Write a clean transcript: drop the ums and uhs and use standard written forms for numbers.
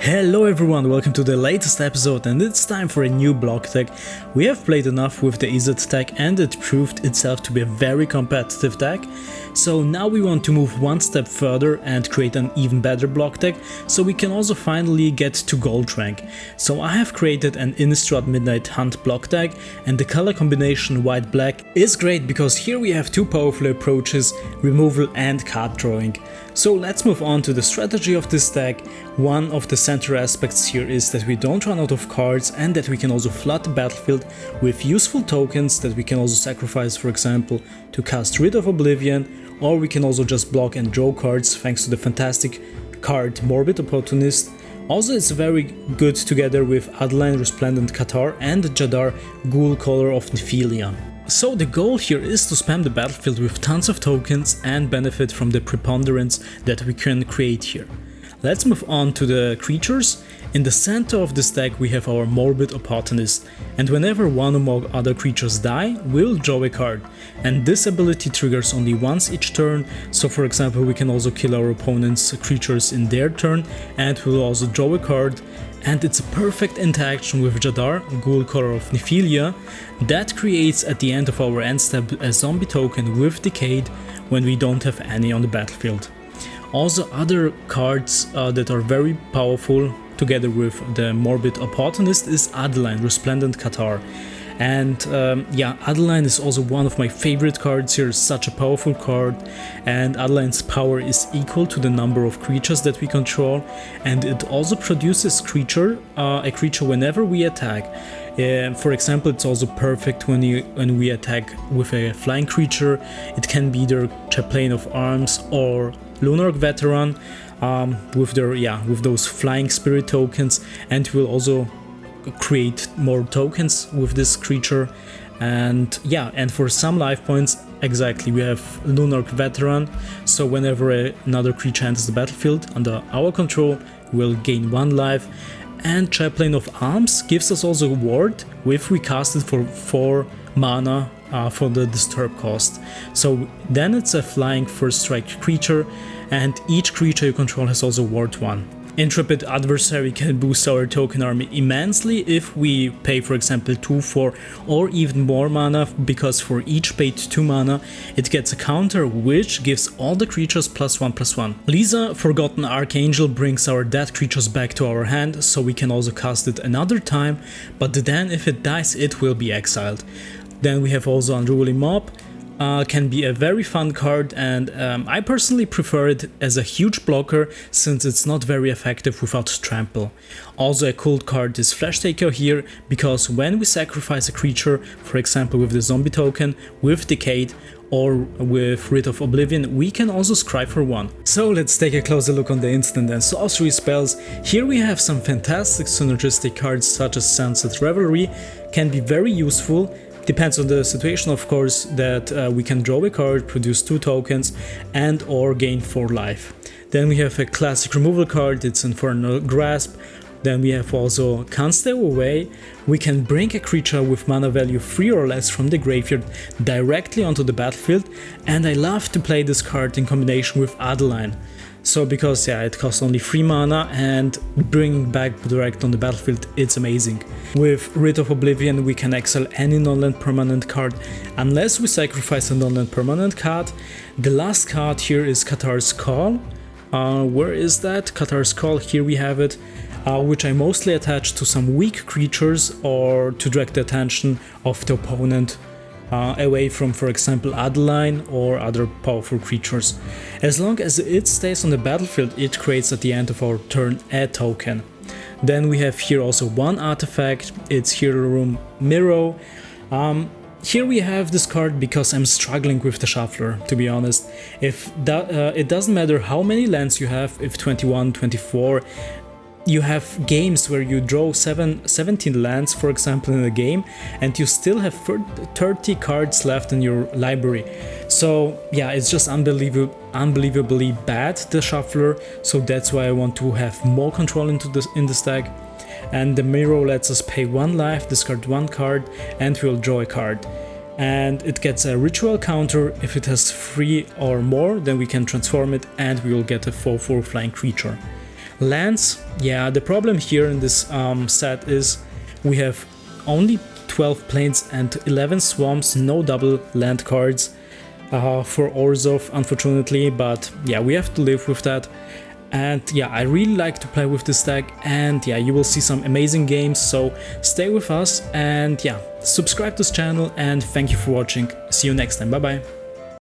Hello everyone, welcome to the latest episode, and it's time for a new block deck. We have played enough with the Innistrad deck and it proved itself to be a very competitive deck. So now we want to move one step further and create an even better block deck, so we can also finally get to gold rank. So I have created an Innistrad Midnight Hunt block deck, and the color combination white-black is great because here we have two powerful approaches, removal and card drawing. So let's move on to the strategy of this deck. One of the center aspects here is that we don't run out of cards and that we can also flood the battlefield with useful tokens that we can also sacrifice, for example, to cast Rite of Oblivion, or we can also just block and draw cards thanks to the fantastic card Morbid Opportunist. Also, it's very good together with Adeline, Resplendent Cathar and Jadar, Ghoulcaller of Nephalia. So the goal here is to spam the battlefield with tons of tokens and benefit from the preponderance that we can create here. Let's move on to the creatures. In the center of this deck we have our Morbid Opportunist, and whenever one or more other creatures die, we'll draw a card. And this ability triggers only once each turn, so for example we can also kill our opponent's creatures in their turn and we'll also draw a card. And it's a perfect interaction with Jadar, Ghoulcaller of Nephalia, that creates at the end of our end step a zombie token with Decayed when we don't have any on the battlefield. Also, other cards that are very powerful together with the Morbid Opportunist is Adeline, Resplendent Cathar. And yeah, Adeline is also one of my favorite cards here, such a powerful card, and Adeline's power is equal to the number of creatures that we control, and it also produces a creature whenever we attack. For example, it's also perfect when we attack with a flying creature. It can be either Chaplain of Arms or Lunar Veteran with those flying spirit tokens, and we'll also create more tokens with this creature. And yeah, and for some life points, exactly, we have Lunar Veteran, so whenever another creature enters the battlefield under our control, we'll gain 1 life. And Chaplain of Arms gives us also a ward if we cast it for 4 mana for the disturb cost. So then it's a flying first strike creature, and each creature you control has also ward 1. Intrepid Adversary can boost our token army immensely if we pay, for example, 2, 4 or even more mana, because for each paid 2 mana it gets a counter which gives all the creatures +1/+1. Lisa, Forgotten Archangel, brings our dead creatures back to our hand, so we can also cast it another time, but then if it dies it will be exiled. Then we have also Unruly Mob. Can be a very fun card, and I personally prefer it as a huge blocker since it's not very effective without trample. Also a cool card is Flash Taker here, because when we sacrifice a creature, for example with the zombie token, with Decayed or with Rite of Oblivion, we can also scry for 1. So let's take a closer look on the instant and sorcery spells. Here we have some fantastic synergistic cards such as Sunset Revelry, can be very useful. Depends on the situation, of course, that we can draw a card, produce 2 tokens and or gain 4 life. Then we have a classic removal card, it's Infernal Grasp. Then we have also Can't Stay Away. We can bring a creature with mana value 3 or less from the graveyard directly onto the battlefield, and I love to play this card in combination with Adeline. So because yeah, it costs only 3 mana and bringing back direct on the battlefield, it's amazing. With Rite of Oblivion we can exile any non-land permanent card unless we sacrifice a non-land permanent card. The last card here is Cathar's Call. Where is that? Cathar's Call, here we have it, which I mostly attach to some weak creatures or to direct the attention of the opponent away from, for example, Adeline or other powerful creatures. As long as it stays on the battlefield, it creates at the end of our turn a token. Then we have here also one artifact, it's Hero Room Mirror. Here we have this card because I'm struggling with the shuffler, to be honest. It doesn't matter how many lands you have, if 21, 24, you have games where you draw 17 lands, for example, in a game, and you still have 30 cards left in your library. So yeah, it's just unbelievably bad, the shuffler, so that's why I want to have more control in this deck. And the mirror lets us pay 1 life, discard 1 card, and we'll draw a card. And it gets a ritual counter. If it has 3 or more, then we can transform it and we will get a 4/4 flying creature. Lands, yeah, the problem here in this set is we have only 12 plains and 11 swamps, no double land cards for Orzhov, unfortunately, but yeah, we have to live with that. And yeah, I really like to play with this deck, and yeah, you will see some amazing games, so stay with us, and yeah, subscribe to this channel, and thank you for watching. See you next time, bye bye.